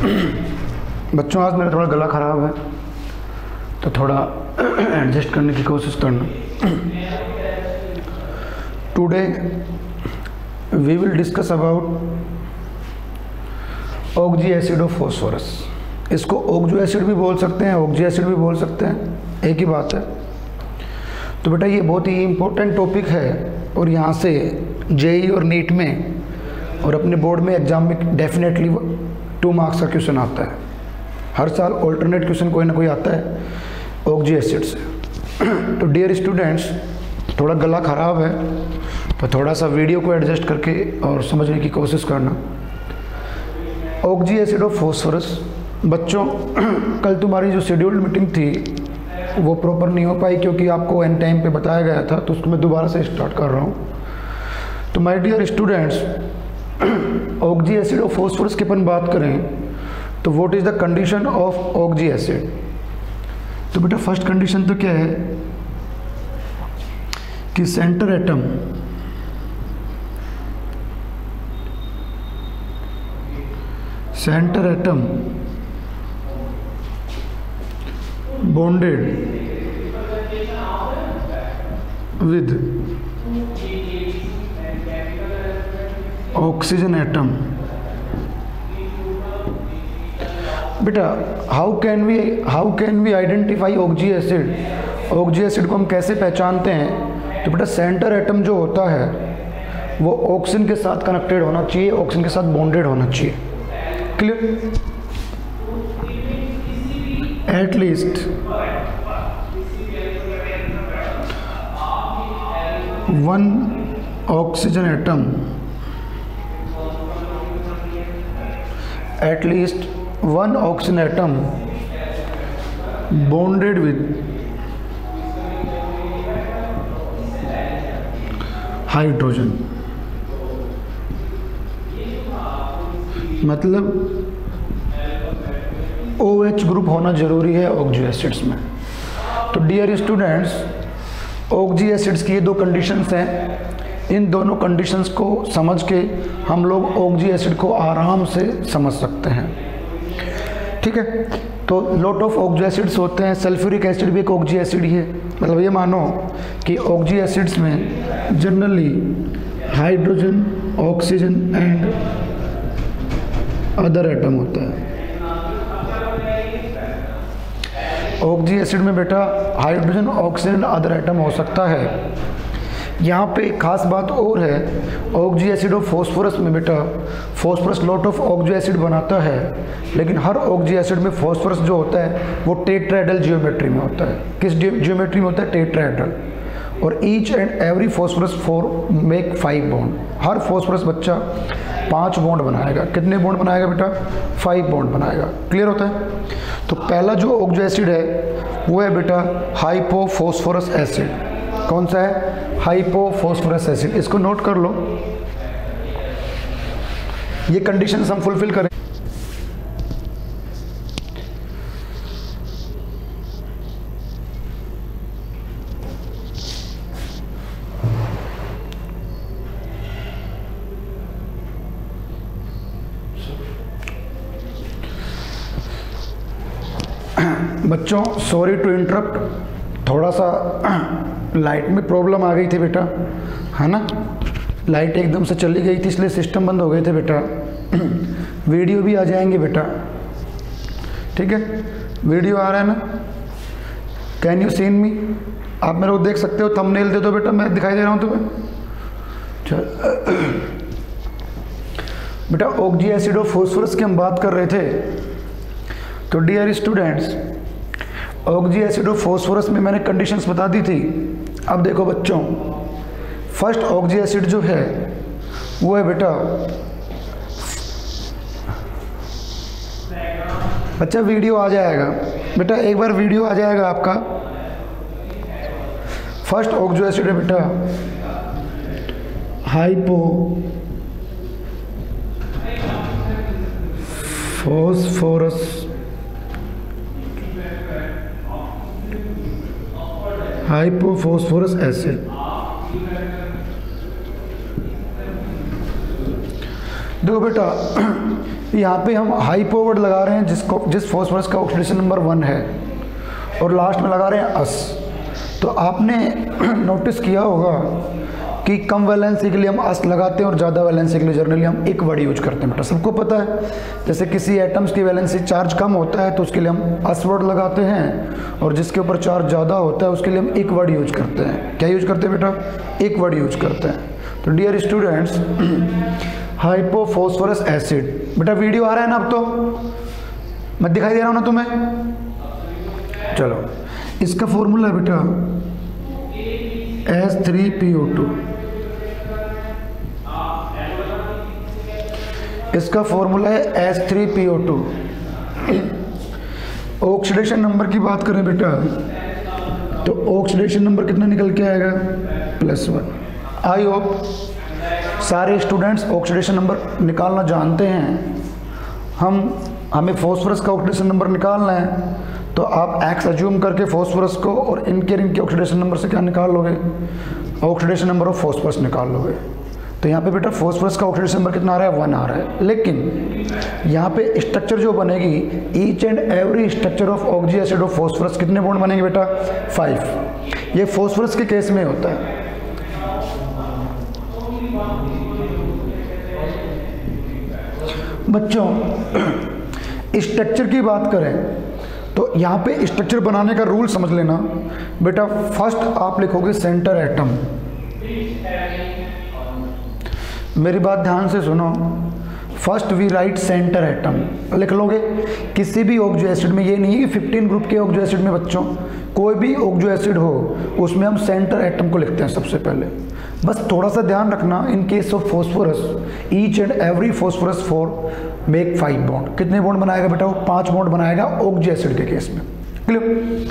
बच्चों आज मेरा थोड़ा गला ख़राब है तो थोड़ा एडजस्ट करने की कोशिश करना। Today we will discuss about oxy acid of phosphorus. इसको ऑक्जो एसिड भी बोल सकते हैं, ऑक्जी एसिड भी बोल सकते हैं, एक ही बात है। तो बेटा ये बहुत ही इम्पोर्टेंट टॉपिक है और यहाँ से जेई और नीट में और अपने बोर्ड में एग्जाम में डेफिनेटली 2 मार्क्स का क्वेश्चन आता है। हर साल ऑल्टरनेट क्वेश्चन कोई ना कोई आता है ऑक्जी एसिड से। तो डियर स्टूडेंट्स, थोड़ा गला ख़राब है तो थोड़ा सा वीडियो को एडजस्ट करके और समझने की कोशिश करना। ऑक्जी एसिड ऑफ फॉस्फोरस बच्चों, कल तुम्हारी जो शेड्यूल्ड मीटिंग थी वो प्रॉपर नहीं हो पाई क्योंकि आपको एन टाइम पे बताया गया था, तो उसको मैं दोबारा से स्टार्ट कर रहा हूँ। तो my dear students, oxy acid of phosphorus की अपन बात करें तो what is the condition of oxy acid. तो बेटा फर्स्ट कंडीशन तो क्या है कि centre atom bonded with oxygen atom। बेटा how can we identify oxy acid. Oxy acid को हम कैसे पहचानते हैं? तो बेटा सेंटर एटम जो होता है वो ऑक्सीजन के साथ कनेक्टेड होना चाहिए, ऑक्सीजन के साथ बॉन्डेड होना चाहिए। Clear? At least one oxygen atom bonded with hydrogen। मतलब OH ग्रुप होना जरूरी है ऑक्जी एसिड्स में। तो डियर स्टूडेंट्स, ऑक्जी एसिड्स की ये 2 कंडीशंस हैं। इन दोनों कंडीशंस को समझ के हम लोग ऑक्जी एसिड को आराम से समझ सकते हैं। ठीक है? तो लॉट ऑफ ऑक्जी एसिड्स होते हैं। सल्फ्यूरिक एसिड भी एक ऑक्जी एसिड ही है। मतलब ये मानो कि ऑक्जी एसिड्स में generally hydrogen, oxygen and other atom होता है। ऑक्जी एसिड में बेटा हाइड्रोजन, ऑक्सीजन, अदर एटम हो सकता है। यहाँ पे एक खास बात और है, ऑक्जी एसिड ऑफ फॉस्फोरस में बेटा phosphorus lot of oxy acid बनाता है, लेकिन हर ऑक्जी एसिड में फॉस्फोरस जो होता है वो टेट्राहेड्रल जियोमेट्री में होता है। किस जियोमेट्री में होता है? टेट्राहेड्रल। और each and every phosphorus 4 make 5 bond. Her phosphorus बच्चा 5 बॉन्ड बनाएगा। कितने बॉन्ड बनाएगा बेटा? 5 बॉन्ड बनाएगा। क्लियर होता है? तो पहला जो ऑक्जी एसिड है वो है बेटा हाइपोफॉस्फोरस एसिड। कौन सा है? Hypophosphorous acid. इसको नोट कर लो, ये कंडीशंस हम फुलफिल करें। बच्चों सॉरी टू इंटरप्ट, थोड़ा सा लाइट में प्रॉब्लम आ गई थी बेटा, है ना। लाइट एकदम से चली गई थी इसलिए सिस्टम बंद हो गए थे बेटा। वीडियो भी आ जाएंगे बेटा, ठीक है? वीडियो आ रहा है ना? कैन यू सीन मी? आप मेरे को देख सकते हो? थंबनेल दे दो बेटा, मैं दिखाई दे रहा हूँ तुम्हें। चल बेटा ऑक्जी एसिड ऑफ फॉस्फोरस की हम बात कर रहे थे। तो dear students, oxy acid of phosphorus में मैंने कंडीशंस बता दी थी। अब देखो बच्चों, फर्स्ट ऑक्जी एसिड जो है वो है बेटा, बच्चा वीडियो आ जाएगा बेटा, एक बार वीडियो आ जाएगा आपका। फर्स्ट ऑक्जी एसिड है बेटा हाइपोफॉस्फोरस एसिड। देखो बेटा यहाँ पे हम हाइपो वर्ड लगा रहे हैं जिस फॉस्फोरस का ऑक्सीडेशन नंबर 1 है, और लास्ट में लगा रहे हैं अस। तो आपने नोटिस किया होगा कि कम वैलेंसी के लिए हम अस लगाते हैं और ज़्यादा वैलेंसी के लिए जनरली हम एक वर्ड यूज करते हैं। बेटा सबको पता है, जैसे किसी एटम्स की वैलेंसी चार्ज कम होता है तो उसके लिए हम अस वर्ड लगाते हैं, और जिसके ऊपर चार्ज ज़्यादा होता है उसके लिए हम एक वर्ड यूज करते हैं। क्या यूज करते हैं बेटा? एक वर्ड यूज करते हैं। तो डियर स्टूडेंट्स, हाइपोफॉस्फोरस एसिड, बेटा वीडियो आ रहा है ना? अब तो मैं दिखाई दे रहा हूँ ना तुम्हें? चलो, इसका फॉर्मूला है बेटा H3PO2। इसका फॉर्मूला है H3PO2। ऑक्सीडेशन नंबर की बात करें बेटा तो ऑक्सीडेशन नंबर कितना निकल के आएगा? +1। आई होप सारे स्टूडेंट्स ऑक्सीडेशन नंबर निकालना जानते हैं। हमें फॉस्फोरस का ऑक्सीडेशन नंबर निकालना है, तो आप X अज्यूम करके फॉस्फोरस को और इनके ऑक्सीडेशन नंबर से क्या निकाल लोगे? ऑक्सीडेशन नंबर ऑफ फॉस्फोरस निकाल लोगे। तो यहाँ पे बेटा फॉस्फोरस का ऑक्सीडेशन नंबर कितना आ रहा है? 1 आ रहा है। लेकिन यहाँ पे स्ट्रक्चर जो बनेगी, each and every structure of oxy acid of phosphorus, कितने बॉन्ड बनेंगे बेटा? 5। ये फॉस्फोरस के केस में होता है। बच्चों स्ट्रक्चर की बात करें तो यहाँ पे स्ट्रक्चर बनाने का रूल समझ लेना बेटा। फर्स्ट आप लिखोगे सेंटर एटम। मेरी बात ध्यान से सुनो। First we write centre atom लिख लोगे। किसी भी ऑक्सो एसिड में, ये नहीं है कि 15 ग्रुप के ऑक्सो एसिड में बच्चों, कोई भी ऑक्सो एसिड हो उसमें हम सेंटर एटम को लिखते हैं सबसे पहले। बस थोड़ा सा ध्यान रखना, in case of phosphorus each and every phosphorus 4 make 5 bond. कितने बॉन्ड बनाएगा बेटा? वो 5 बॉन्ड बनाएगा ऑक्सो एसिड के केस में। क्लियर?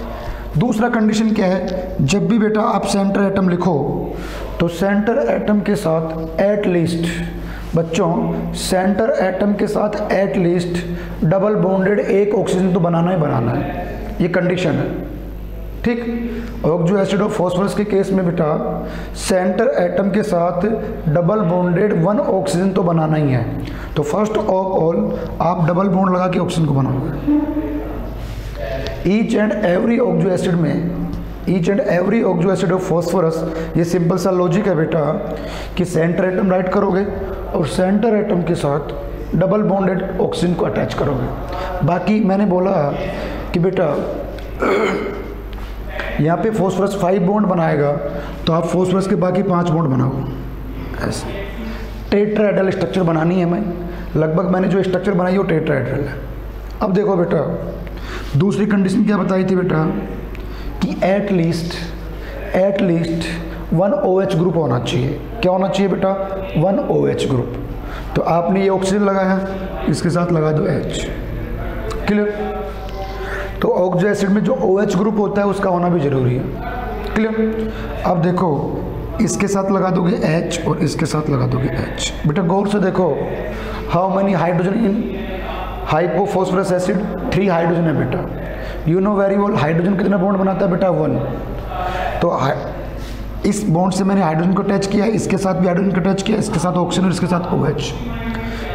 दूसरा कंडीशन क्या है? जब भी बेटा आप सेंटर एटम लिखो तो सेंटर एटम के साथ एटलीस्ट, बच्चों सेंटर एटम के साथ एटलीस्ट डबल बॉन्डेड एक ऑक्सीजन तो बनाना ही बनाना है। ये कंडीशन है, ठीक। ऑक्सो एसिड ऑफ फॉस्फोरस के केस में बेटा सेंटर एटम के साथ डबल बॉन्डेड 1 ऑक्सीजन तो बनाना ही है। तो फर्स्ट ऑफ ऑल आप डबल बॉन्ड लगा के ऑक्सीजन को बनाओगे। Each and every oxo acid में, each and every oxo acid of phosphorus, ये सिंपल सा लॉजिक है बेटा कि सेंटर एटम राइट करोगे और सेंटर एटम के साथ डबल बॉन्डेड ऑक्सीजन को अटैच करोगे। बाकी मैंने बोला कि बेटा यहाँ पे फॉस्फोरस 5 बॉन्ड बनाएगा तो आप फॉस्फोरस के बाकी 5 बॉन्ड बनाओ। ऐसे टेट्राहेड्रल स्ट्रक्चर बनानी है। लगभग मैंने जो स्ट्रक्चर बनाई वो टेट्राहेड्रल है। अब देखो बेटा दूसरी कंडीशन क्या बताई थी बेटा कि एटलीस्ट 1 OH ग्रुप होना चाहिए। क्या होना चाहिए बेटा? 1 OH ग्रुप। तो आपने ये ऑक्सीजन लगाया, इसके साथ लगा दो H। क्लियर? तो ऑक्सो एसिड में जो OH ग्रुप होता है उसका होना भी जरूरी है। क्लियर? अब देखो इसके साथ लगा दोगे H और इसके साथ लगा दोगे H। बेटा गौर से देखो, how many hydrogen in hypophosphorous acid? 3 hydrogen है बेटा। You know very well hydrogen कितना बॉन्ड बनाता है बेटा? 1। तो इस बॉन्ड से मैंने हाइड्रोजन को अटैच किया, इसके साथ भी हाइड्रोजन को अटैच किया, इसके साथ ऑक्सीजन और इसके साथ OH।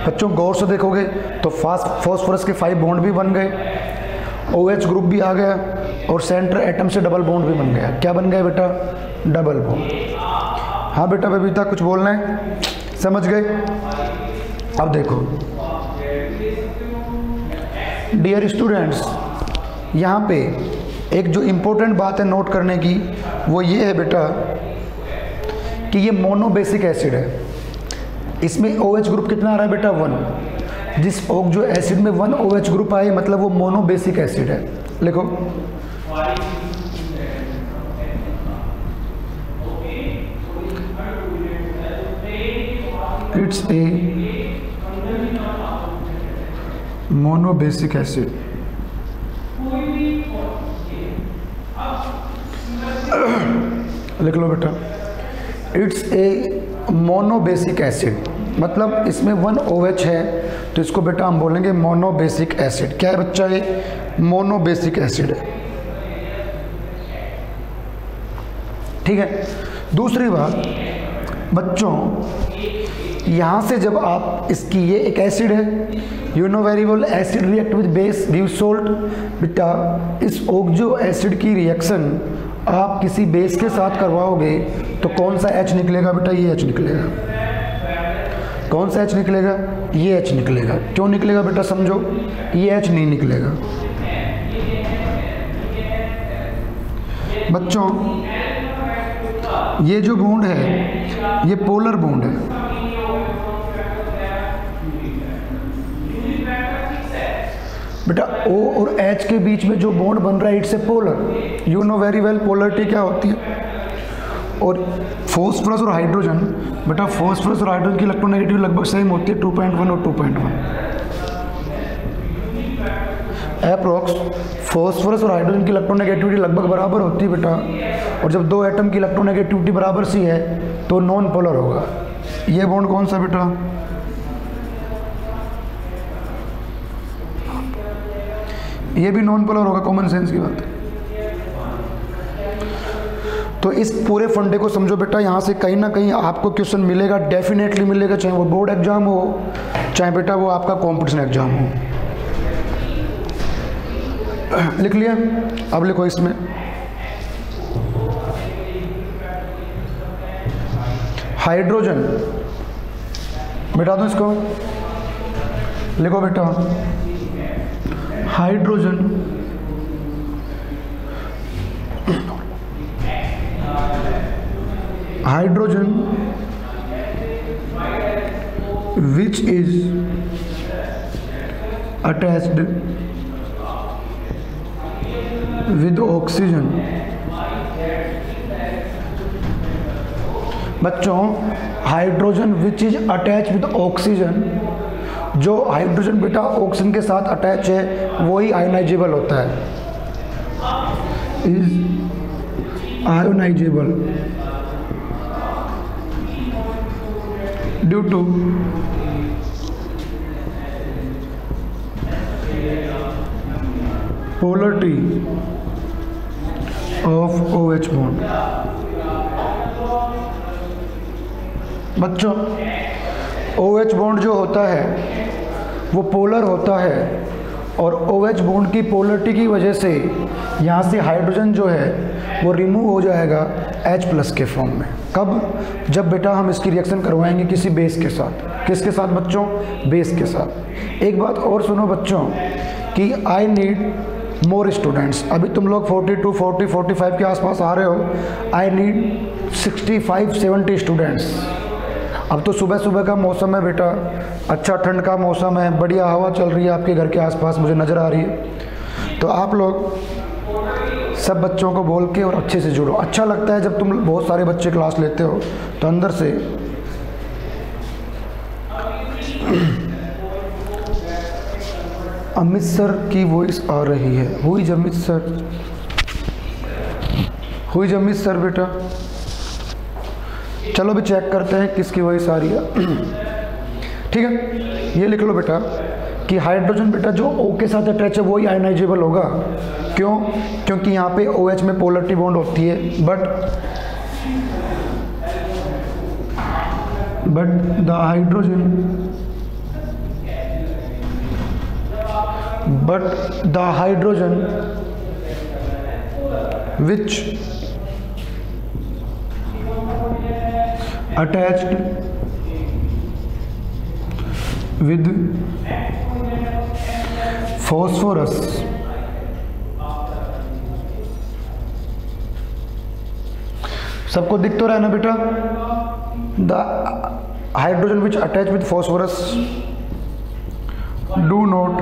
बच्चों गौर से देखोगे तो फॉस्फोरस के 5 बॉन्ड भी बन गए, OH ग्रुप भी आ गया और सेंटर एटम से डबल बॉन्ड भी बन गया। क्या बन गया बेटा? Double bond. हाँ बेटा बबीता कुछ बोलना है? समझ गए? अब देखो डियर स्टूडेंट्स, यहाँ पे एक जो इम्पोर्टेंट बात है नोट करने की वो ये है बेटा कि ये मोनोबेसिक एसिड है। इसमें OH ग्रुप कितना आ रहा है बेटा? 1। जिस ऑक्सो एसिड में 1 OH ग्रुप आए मतलब वो मोनोबेसिक एसिड है। लिखो इट्स ए मोनोबेसिक एसिड। लिख लो बेटा इट्स ए मोनोबेसिक एसिड, मतलब इसमें 1 OH है तो इसको बेटा हम बोलेंगे मोनोबेसिक एसिड। क्या है बच्चा? ये मोनोबेसिक एसिड है। ठीक है। दूसरी बात बच्चों, यहाँ से जब आप इसकी, ये एक एसिड है, you know very well, acid react with base give salt. बेटा इस ऑक्सो एसिड की रिएक्शन आप किसी बेस के साथ करवाओगे तो कौन सा H निकलेगा बेटा? ये H निकलेगा। कौन सा H निकलेगा? ये H निकलेगा। क्यों निकलेगा बेटा समझो, ये H नहीं निकलेगा। बच्चों ये जो बॉन्ड है ये पोलर बॉन्ड है। बेटा O और H के बीच में जो बॉन्ड बन रहा है it's a polar. You know very well polarity क्या होती है। और फॉस्फोरस और हाइड्रोजन, बेटा फॉस्फोरस और हाइड्रोजन की इलेक्ट्रोनेगेटिव लगभग सेम होती है, 2.1 और 2.1 अप्रॉक्स। फॉस्फोरस और हाइड्रोजन की इलेक्ट्रोनेगेटिविटी लगभग बराबर होती है बेटा। और जब दो एटम की इलेक्ट्रोनेगेटिविटी बराबर सी है तो नॉन पोलर होगा। ये बॉन्ड कौन सा बेटा? ये भी नॉन पोलर होगा, कॉमन सेंस की बात है। तो इस पूरे फंडे को समझो बेटा, यहाँ से कहीं ना कहीं आपको क्वेश्चन मिलेगा, डेफिनेटली मिलेगा, चाहे वो बोर्ड एग्जाम हो, चाहे बेटा वो आपका कॉम्पिटिशन एग्जाम हो। लिख लिया? अब लिखो इसमें हाइड्रोजन, मिटा दो इसको, लिखो बेटा hydrogen hydrogen which is attached with oxygen। बच्चों hydrogen which is attach with oxygen, जो हाइड्रोजन बेटा ऑक्सीजन के साथ अटैच है वही आयोनाइजेबल होता है, is ionizable due to polarity of OH bond। बच्चों OH बॉन्ड जो होता है वो पोलर होता है और OH बॉन्ड की पोलरिटी की वजह से यहाँ से हाइड्रोजन जो है वो रिमूव हो जाएगा H+ के फॉर्म में। कब? जब बेटा हम इसकी रिएक्शन करवाएंगे किसी बेस के साथ। किसके साथ बच्चों? बेस के साथ। एक बात और सुनो बच्चों कि आई नीड मोर स्टूडेंट्स। अभी तुम लोग 42, 40, 45 के आसपास आ रहे हो। I need 65, 70 students. अब तो सुबह सुबह का मौसम है बेटा, अच्छा ठंड का मौसम है, बढ़िया हवा चल रही है आपके घर के आसपास, मुझे नज़र आ रही है। तो आप लोग सब बच्चों को बोल के और अच्छे से जुड़ो। अच्छा लगता है जब तुम बहुत सारे बच्चे क्लास लेते हो तो अंदर से अमित सर की वॉइस आ रही है। हुई अमित सर, हुई अमित सर बेटा। चलो भी चेक करते हैं किसकी वॉइस आ रही है। ठीक है, ये लिख लो बेटा कि हाइड्रोजन बेटा जो O के साथ अटैच है वही आयनाइजेबल होगा। क्यों? क्योंकि यहाँ पे OH में पोलरिटी बॉन्ड होती है। But the hydrogen which attached with phosphorus सबको दिख तो रहा है ना बेटा? The hydrogen which attach with phosphorus do not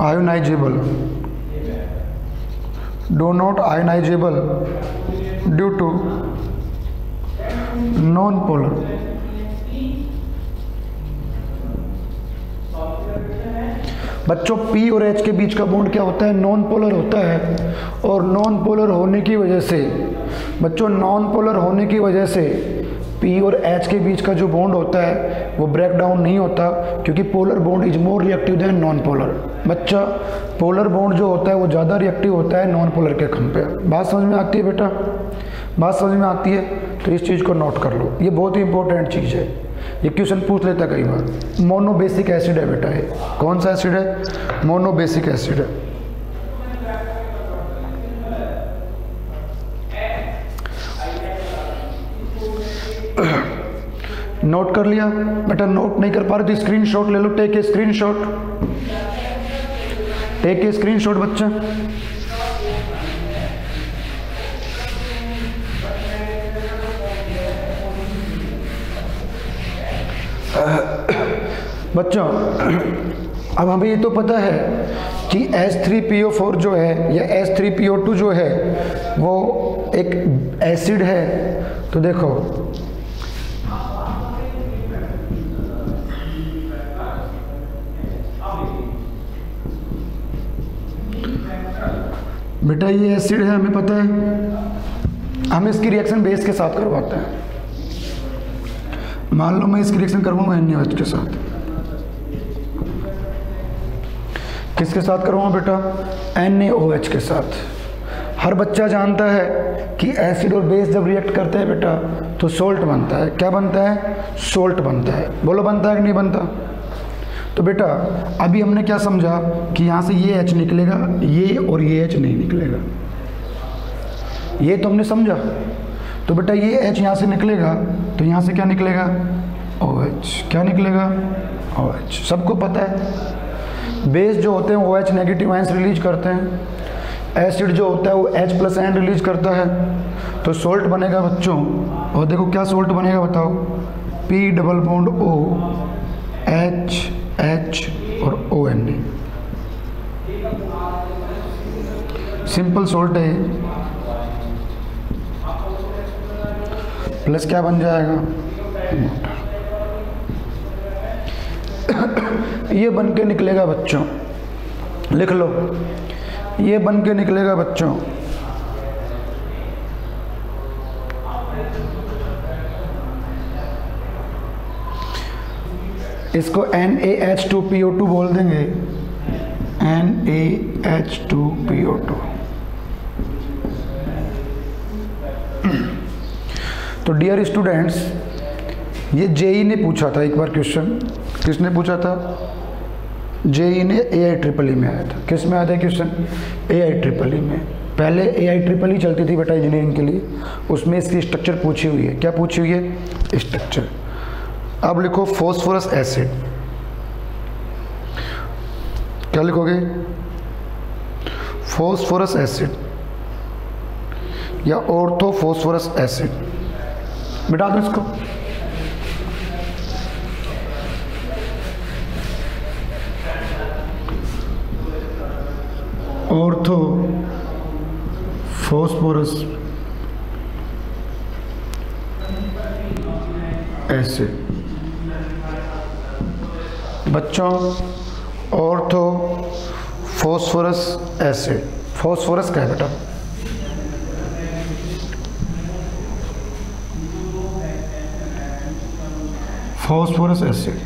ionizable due to non-polar। बच्चों P और H के बीच का बॉन्ड क्या होता है? नॉन पोलर होता है। और नॉन पोलर होने की वजह से बच्चों, नॉन पोलर होने की वजह से P और H के बीच का जो बॉन्ड होता है वो ब्रेक डाउन नहीं होता, क्योंकि polar bond is more reactive than non polar. बच्चा पोलर बॉन्ड जो होता है वो ज़्यादा रिएक्टिव होता है नॉन पोलर के कंपेयर। बात समझ में आती है बेटा? बात समझ में आती है? तो इस चीज़ को नोट कर लो, ये बहुत ही इंपॉर्टेंट चीज़ है, ये क्वेश्चन पूछ लेता कई बार। मोनोबेसिक एसिड है बेटा, ये कौन सा एसिड है? मोनोबेसिक एसिड है। नोट कर लिया बेटा? नोट नहीं कर पा रहे तो स्क्रीनशॉट ले लो, take a screenshot, take a screenshot बच्चा। बच्चों अब हमें ये तो पता है कि H3PO4 जो है या H3PO2 जो है वो एक एसिड है। तो देखो बेटा ये एसिड है, हमें पता है, हम इसकी रिएक्शन बेस के साथ करवाते हैं। मान लो मैं इसकी रिएक्शन करवाऊंगा NaOH के साथ, किसके साथ करवाऊंगा बेटा? NaOH के साथ। हर बच्चा जानता है कि एसिड और बेस जब रिएक्ट करते हैं बेटा तो सोल्ट बनता है। क्या बनता है? सोल्ट बनता है। बोलो बनता है कि नहीं बनता? तो बेटा अभी हमने क्या समझा कि यहाँ से ये H निकलेगा, ये और ये H नहीं निकलेगा, ये तो हमने समझा। तो बेटा ये H यहाँ से निकलेगा तो यहाँ से क्या निकलेगा? OH। क्या निकलेगा? OH। सबको पता है बेस जो होते हैं OH नेगेटिव आयंस रिलीज करते हैं, एसिड जो होता है वो H+N रिलीज करता है। तो सोल्ट बनेगा बच्चों, और देखो क्या सोल्ट बनेगा बताओ? P double bond O H H और ONA, सिंपल सोल्ट है। प्लस क्या बन जाएगा? ये बन के निकलेगा बच्चों, लिख लो, ये बन के निकलेगा बच्चों इसको NaH2PO2 बोल देंगे, NaH2PO2। तो डियर स्टूडेंट्स, ये जेई ने पूछा था एक बार क्वेश्चन। किसने पूछा था? जेई ने AI-EEE में आया था। किस में आया था क्वेश्चन? AI-EEE में। पहले AI-EEE चलती थी बेटा इंजीनियरिंग के लिए, उसमें इसकी स्ट्रक्चर पूछी हुई है। क्या पूछी हुई है? स्ट्रक्चर। अब लिखो फॉस्फोरस एसिड। क्या लिखोगे? फॉस्फोरस एसिड या ऑर्थोफॉस्फोरस एसिड। मिटा दो इसको। Orthophosphorous acid. बच्चों ऑर्थोफॉस्फोरस एसिड, फॉस्फोरस क्या है बेटा? फॉस्फोरस एसिड,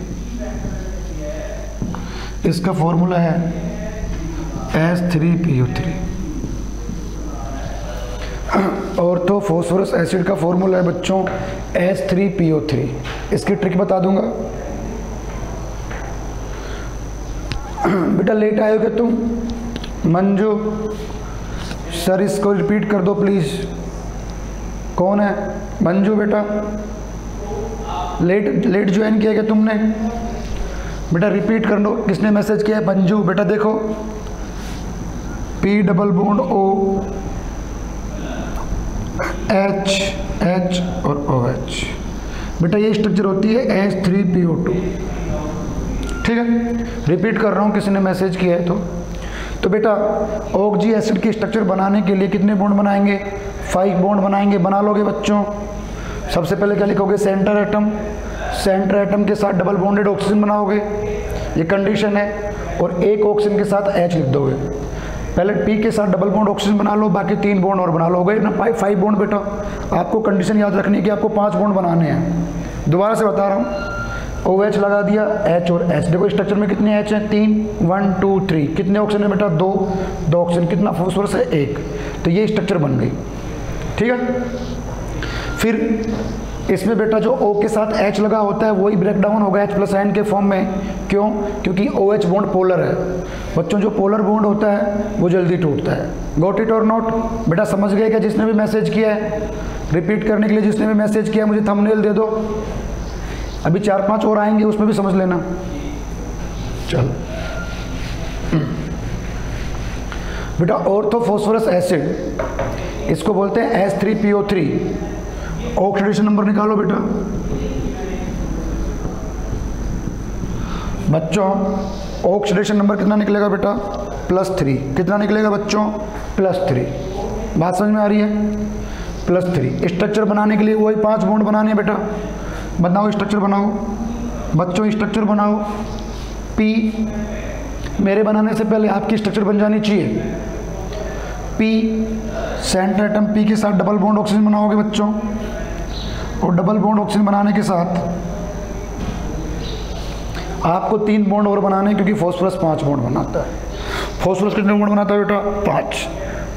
इसका फॉर्मूला है H3PO3। ऑर्थोफॉस्फोरस एसिड का फॉर्मूला है बच्चों H3PO3। इसकी ट्रिक बता दूंगा। बेटा लेट आए हो क्या तुम? मंजू सर इसको रिपीट कर दो प्लीज। कौन है? मंजू बेटा लेट ज्वाइन किया क्या तुमने? बेटा रिपीट कर दो। किसने मैसेज किया है? मंजू। बेटा देखो P double bond O H H और OH। बेटा ये स्ट्रक्चर होती है H3PO2। ठीक है, रिपीट कर रहा हूँ, किसी ने मैसेज किया है तो बेटा ऑक्जी एसिड की स्ट्रक्चर बनाने के लिए कितने बॉन्ड बनाएंगे? 5 बॉन्ड बनाएंगे। बना लोगे बच्चों? सबसे पहले क्या लिखोगे? Centre atom. सेंटर एटम के साथ डबल बॉन्डेड ऑक्सीजन बनाओगे, ये कंडीशन है। और एक ऑक्सीजन के साथ H लिख दोगे। पहले P के साथ डबल बॉन्ड ऑक्सीजन बना लो, बाकी 3 बॉन्ड और बना लोगे ना। 5 बॉन्ड बेटा आपको कंडीशन याद रखनी है कि आपको 5 बॉन्ड बनाने हैं। दोबारा से बता रहा हूँ, OH लगा दिया, H और H। देखो स्ट्रक्चर में कितने H हैं? 3, 1 2 3। कितने ऑक्सीजन है बेटा? 2 ऑक्सीजन। कितना फॉस्फोरस है? 1। तो ये स्ट्रक्चर बन गई। ठीक है, फिर इसमें बेटा जो O के साथ H लगा होता है वही ब्रेक डाउन होगा H+N के फॉर्म में। क्यों? क्योंकि OH बॉन्ड पोलर है। बच्चों जो पोलर बॉन्ड होता है वो जल्दी टूटता है। गॉट इट और नॉट? बेटा समझ गए क्या? जिसने भी मैसेज किया है, रिपीट करने के लिए जिसने भी मैसेज किया मुझे थंबनेल दे दो। अभी 4-5 और आएंगे, उसमें भी समझ लेना। चलो बेटा ऑर्थोफॉस्फोरस एसिड, इसको बोलते हैं H3PO3। ऑक्सीडेशन नंबर निकालो बेटा। बच्चों ऑक्सीडेशन नंबर कितना निकलेगा बेटा? +3। कितना निकलेगा बच्चों? +3। बात समझ में आ रही है? +3। स्ट्रक्चर बनाने के लिए वही 5 बॉन्ड बनाने हैं बेटा। बनाओ स्ट्रक्चर बनाओ बच्चों, स्ट्रक्चर बनाओ। P मेरे बनाने से पहले आपकी स्ट्रक्चर बन जानी चाहिए। P सेंटर एटम P के साथ डबल बॉन्ड ऑक्सीजन बनाओगे बच्चों, और डबल बॉन्ड ऑक्सीजन बनाने के साथ आपको 3 बॉन्ड और बनाने, क्योंकि फॉस्फोरस 5 बॉन्ड बनाता है। फॉस्फोरस कितने बॉन्ड बनाता है बेटा? 5।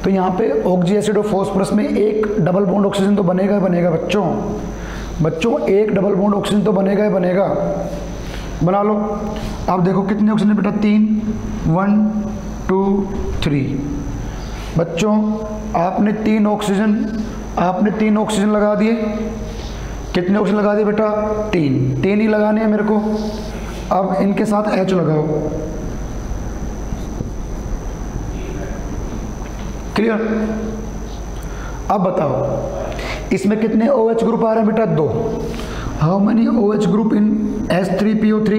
तो यहाँ पे ऑक्जी एसिड और फॉस्फोरस में एक डबल बॉन्ड ऑक्सीजन तो बनेगा ही बनेगा बच्चों। बच्चों एक डबल बॉन्ड ऑक्सीजन तो बनेगा ही बनेगा। बना लो। आप देखो कितने ऑक्सीजन बेटा? 3। 1 2 3। बच्चों आपने 3 ऑक्सीजन लगा दिए। कितने ऑक्सीजन लगा दिए बेटा? 3 ही लगाने हैं मेरे को। अब इनके साथ H लगाओ। क्लियर? अब बताओ इसमें कितने OH ग्रुप आ रहे हैं बेटा? 2। How many OH group in H3PO3?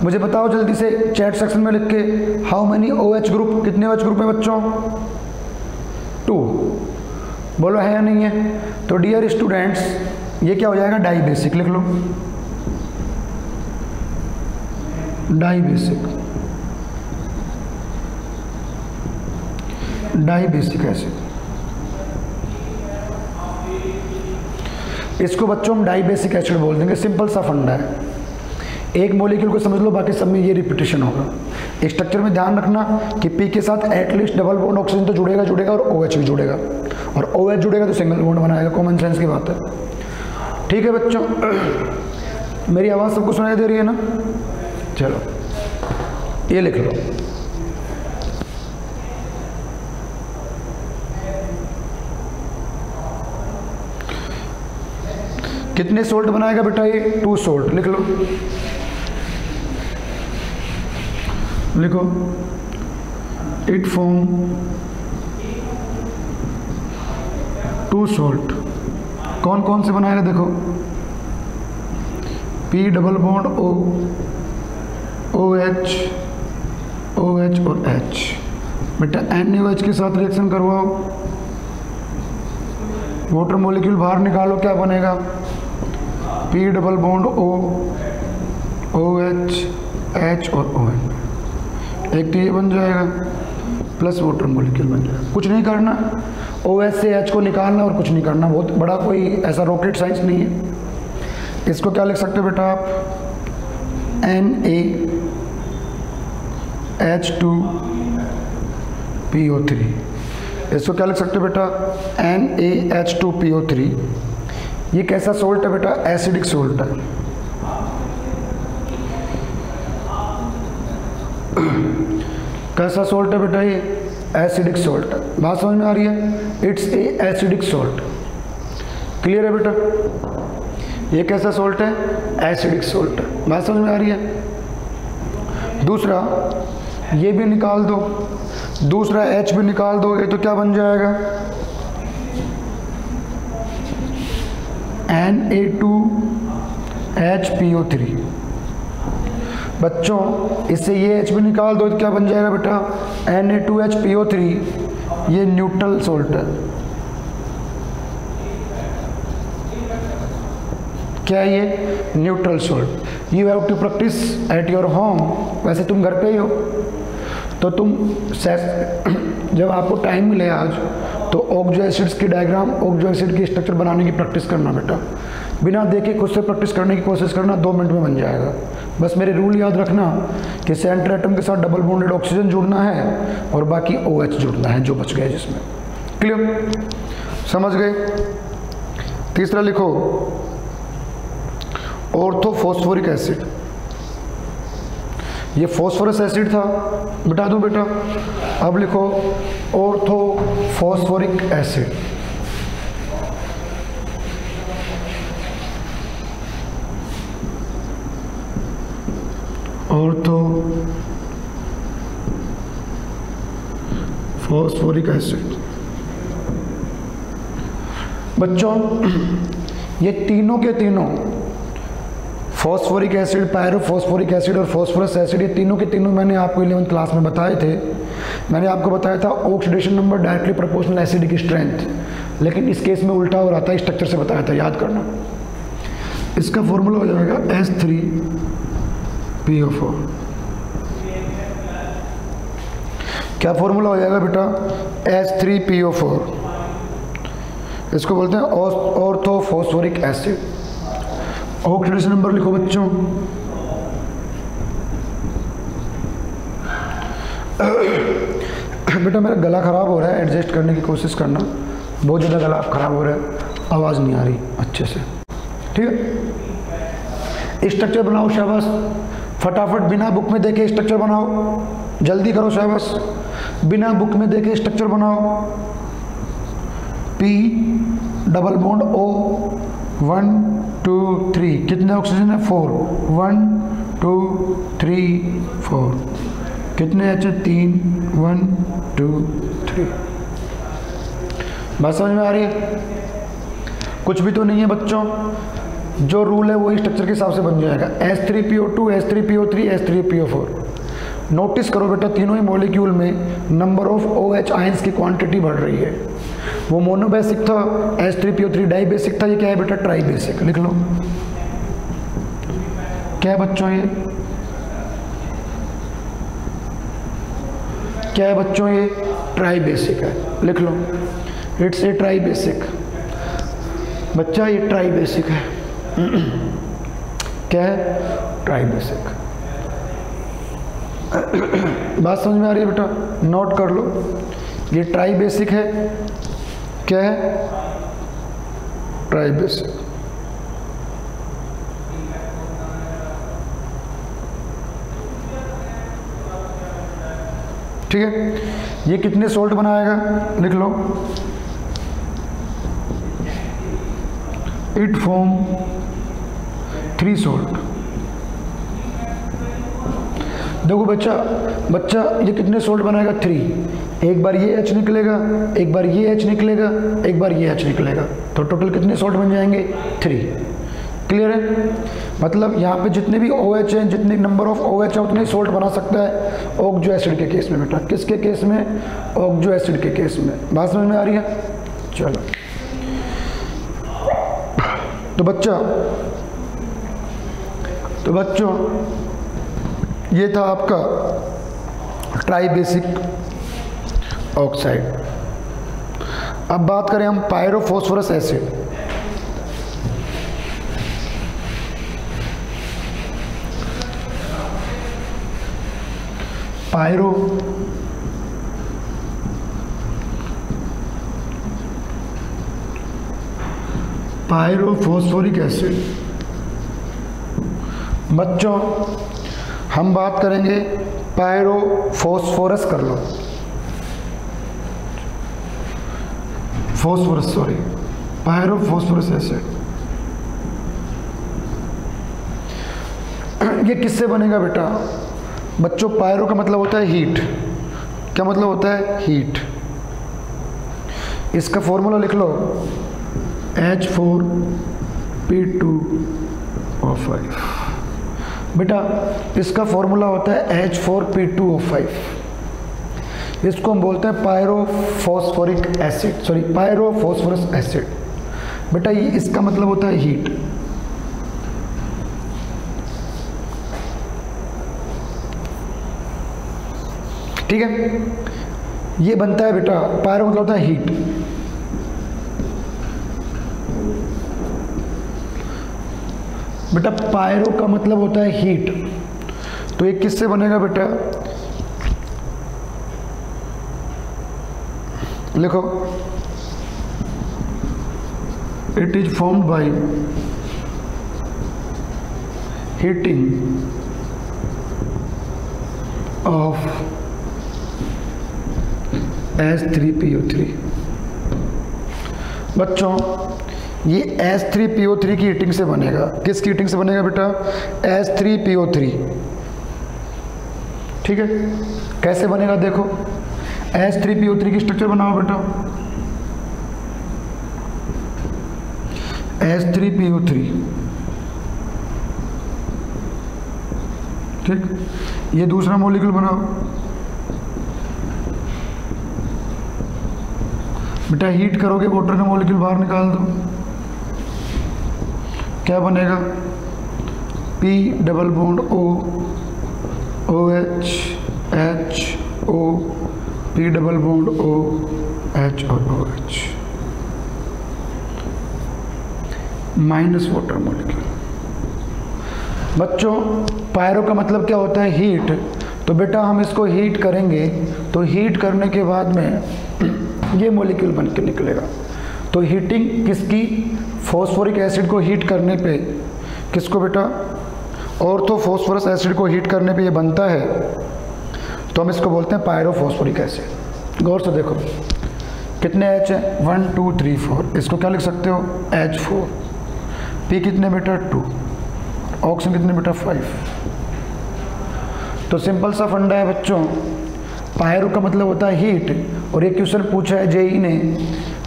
मुझे बताओ जल्दी से चैट सेक्शन में लिख के। How many OH group? कितने OH ग्रुप है बच्चों? 2। बोलो है या नहीं है? तो डियर स्टूडेंट्स ये क्या हो जाएगा? डाई बेसिक लिख लो। Die basic acid. इसको बच्चों हम डाई बेसिक एसिड बोल देंगे। सिंपल सा फंडा है। एक मॉलिक्यूल को समझ लो, बाकी सब में ये रिपीटेशन होगा। स्ट्रक्चर में ध्यान रखना कि P के साथ एटलीस्ट डबल बॉन्ड ऑक्सीजन तो जुड़ेगा और OH भी जुड़ेगा, और OH जुड़ेगा तो सिंगल बॉन्ड बनाएगा। कॉमन सेंस की बात है। ठीक है बच्चों, मेरी आवाज़ सबको सुनाई दे रही है ना? चलो ये लिख लो। कितने सोल्ट बनाएगा बेटा ये? 2 सोल्ट लिख लो। लिखो इट फॉर्म 2 सोल्ट। कौन कौन से बनाएगा देखो? P double bond O, OH और H। बेटा NaOH के साथ रिएक्शन करवाओ, वाटर मॉलिक्यूल बाहर निकालो, क्या बनेगा? P double bond O, OH, H और ON। एक तो ये बन जाएगा, प्लस वाटर मॉलिक्यूल बन जाएगा। कुछ नहीं करना, OH से H को निकालना और कुछ नहीं करना। बहुत बड़ा कोई ऐसा रॉकेट साइंस नहीं है। इसको क्या लिख सकते हो बेटा आप? NaH2PO3। इसको क्या लिख सकते हो बेटा? NaH2PO3। ये कैसा सोल्ट है बेटा? एसिडिक सोल्ट है। कैसा सोल्ट है बेटा? ये एसिडिक सोल्ट है। बात समझ में आ रही है? It's a acidic salt. Clear है बेटा? ये कैसा सोल्ट है? एसिडिक सोल्ट है। बात समझ में आ रही है? दूसरा ये भी निकाल दो, दूसरा H भी निकाल दो, ये तो क्या बन जाएगा? Na2HPO3। बच्चों इससे ये H भी निकाल दो तो क्या बन जाएगा बेटा? Na2HPO3। ये न्यूट्रल सोल्ट है। क्या है ये? Neutral salt. You have to practice at your home. वैसे तुम घर पे ही हो, तो तुम जब आपको टाइम मिले आज तो ऑक्सो एसिड्स की डायग्राम, ऑक्सो एसिड की स्ट्रक्चर बनाने की प्रैक्टिस करना बेटा। बिना देखे खुद से प्रैक्टिस करने की कोशिश करना, 2 मिनट में बन जाएगा। बस मेरे रूल याद रखना कि सेंटर एटम के साथ डबल बॉन्डेड ऑक्सीजन जुड़ना है और बाकी OH जुड़ना है जो बच गए जिसमें। क्लियर? समझ गए? तीसरा लिखो ऑर्थोफॉस्फोरिक एसिड। ये फॉस्फोरस एसिड था, मिटा दो बेटा। अब लिखो ऑर्थोफॉस्फोरिक एसिड। Orthophosphoric acid. बच्चों ये तीनों के तीनों फॉस्फोरिक एसिड, पायरोफॉस्फोरिक एसिड और फॉस्फोरस एसिड, ये तीनों के तीनों मैंने आपको 11th क्लास में बताए थे। मैंने आपको बताया था oxidation number directly proportional acid की स्ट्रेंथ, लेकिन इस केस में उल्टा हो रहा था, स्ट्रक्चर से बताया था, याद करना। इसका फॉर्मूला हो जाएगा H3PO4। क्या फॉर्मूला हो जाएगा बेटा? H3PO4। इसको बोलते हैं ऑर्थोफॉस्फोरिक एसिड। ऑक्सीडेशन नंबर लिखो बच्चों। बेटा मेरा गला ख़राब हो रहा है, एडजस्ट करने की कोशिश करना। बहुत ज़्यादा गला ख़राब हो रहा है, आवाज़ नहीं आ रही अच्छे से, ठीक है। स्ट्रक्चर बनाओ शाबाश, फटाफट बिना बुक में देखे स्ट्रक्चर बनाओ, जल्दी करो शाबाश। बिना बुक में देखे स्ट्रक्चर बनाओ। P डबल बॉन्ड O 1 2 3, कितने ऑक्सीजन है? 4। 1 2 3 4। कितने H है? 3। 1 2 3। बात समझ में आ रही है? कुछ भी तो नहीं है बच्चों, जो रूल है वही स्ट्रक्चर के हिसाब से बन जाएगा। H3PO2, H3PO3, H3PO4। नोटिस करो बेटा, तीनों ही मॉलिक्यूल में नंबर ऑफ OH आयंस की क्वांटिटी बढ़ रही है। वो मोनोबेसिक था, H3PO3 डाइबेसिक था, ये क्या है बेटा? ट्राइबेसिक। लिख लो क्या है बच्चों, ये क्या है बच्चों? ये ट्राइबेसिक है। लिख लो इट्स ए ट्राइबेसिक। बच्चा ये ट्राइबेसिक है। क्या है? ट्राइबेसिक। बात समझ में आ रही है बेटा? नोट कर लो, ये ट्राइबेसिक है। क्या है? ट्राइबेसिक। ठीक है। ये कितने सोल्ट बनाएगा? लिख लो इट फॉर्म 3 सोल्ट। देखो बच्चा ये कितने सोल्ट बनाएगा? 3। एक बार ये H निकलेगा, एक बार ये H निकलेगा, एक बार ये H निकलेगा, तो टोटल कितने सोल्ट बन जाएंगे? 3। क्लियर है? मतलब यहाँ पे जितने भी OH हैं, जितने नंबर ऑफ OH है उतने सोल्ट बना सकता है ऑक्सो एसिड के केस में बेटा। किसके केस में? ऑक्सो एसिड के केस में। बात समझ में आ रही है? चलो तो बच्चों ये था आपका ट्राइबेसिक ऑक्साइड। अब बात करें हम पायरोफॉस्फोरस एसिड। Pyrophosphoric acid. बच्चों हम बात करेंगे पायरोफॉस्फोरस, कर लो फॉस्फोरस, सॉरी, पायरोफॉस्फोरस एसिड। ये किससे बनेगा बेटा? बच्चों पायरो का मतलब होता है हीट। क्या मतलब होता है? हीट। इसका फॉर्मूला लिख लो H4P2O5। बेटा इसका फॉर्मूला होता है H4P2O5। इसको हम बोलते हैं पायरोफॉस्फोरिक एसिड, सॉरी पायरोफॉस्फोरस एसिड। बेटा ये इसका मतलब होता है हीट। ठीक है, ये बनता है बेटा, पायरो मतलब होता है हीट। बेटा पायरो का मतलब होता है हीट, तो ये किससे बनेगा बेटा? लिखो it is formed by heating of H3PO3। बच्चों ये H3PO3 की हीटिंग से बनेगा। किसकी हीटिंग से बनेगा बेटा? H3PO3। ठीक है, कैसे बनेगा देखो। H3PO3 की स्ट्रक्चर बनाओ बेटा। H3PO3, ठीक, ये दूसरा मॉलिक्यूल बनाओ बेटा। हीट करोगे वाटर का मॉलिक्यूल बाहर निकाल दो, क्या बनेगा? P double bond O, OH, H, O, P double bond O, H और OH माइनस वाटर मॉलिक्यूल। बच्चों पायरो का मतलब क्या होता है? हीट। तो बेटा हम इसको हीट करेंगे तो हीट करने के बाद में ये मॉलिक्यूल बन के निकलेगा। तो हीटिंग किसकी? फॉस्फोरिक एसिड को हीट करने पे, किसको बेटा? ऑर्थो फॉस्फोरस एसिड को हीट करने पे ये बनता है, तो हम इसको बोलते हैं पायरोफॉस्फोरिक एसिड। गौर से देखो कितने H हैं? 1 2 3 4। इसको क्या लिख सकते हो? H4। P कितने बेटा? 2। ऑक्सीजन कितने बेटा? 5। तो सिंपल सा फंडा है बच्चों। पायरो का मतलब होता है हीट। और ये क्वेश्चन पूछा है जेई ने,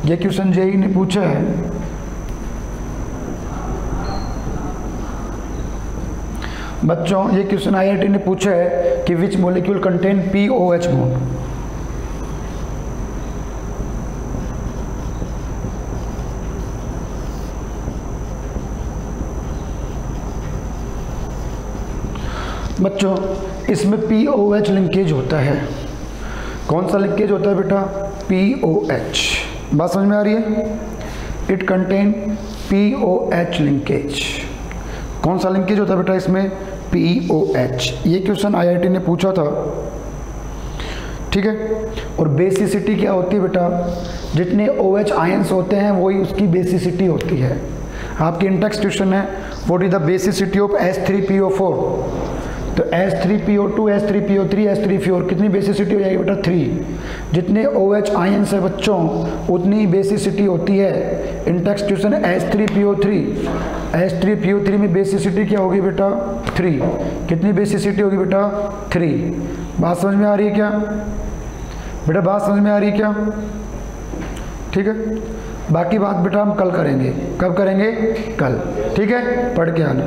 ये क्वेश्चन जेई ने पूछा है बच्चों, ये क्वेश्चन आईआईटी ने पूछा है कि which molecule contain POH bond. बच्चों इसमें POH लिंकेज होता है। कौन सा लिंकेज होता है बेटा? POH। बात समझ में आ रही है? It contain POH linkage. कौन सा लिंकेज होता है बेटा इसमें? POH। ये क्वेश्चन आईआईटी ने पूछा था, ठीक है। और बेसिसिटी क्या होती है बेटा? जितने OH आयंस होते हैं वही उसकी बेसिसिटी होती है। आपकी इंटेक्स क्वेश्चन है what is the basicity of H3PO4। तो H3PO2, H3PO3, H3PO4 कितनी बेसिसिटी हो जाएगी बेटा? 3। जितने OH आयंस है बच्चों उतनी बेसिसिटी होती है। इंटेक्स क्वेश्चन H3PO3, H3PO3 में बेसिसिटी क्या होगी बेटा? 3। कितनी बेसिसिटी होगी बेटा? 3। बात समझ में आ रही है क्या बेटा? बात समझ में आ रही है क्या? ठीक है, बाकी बात बेटा हम कल करेंगे। कब करेंगे? कल, ठीक है। पढ़ के आना।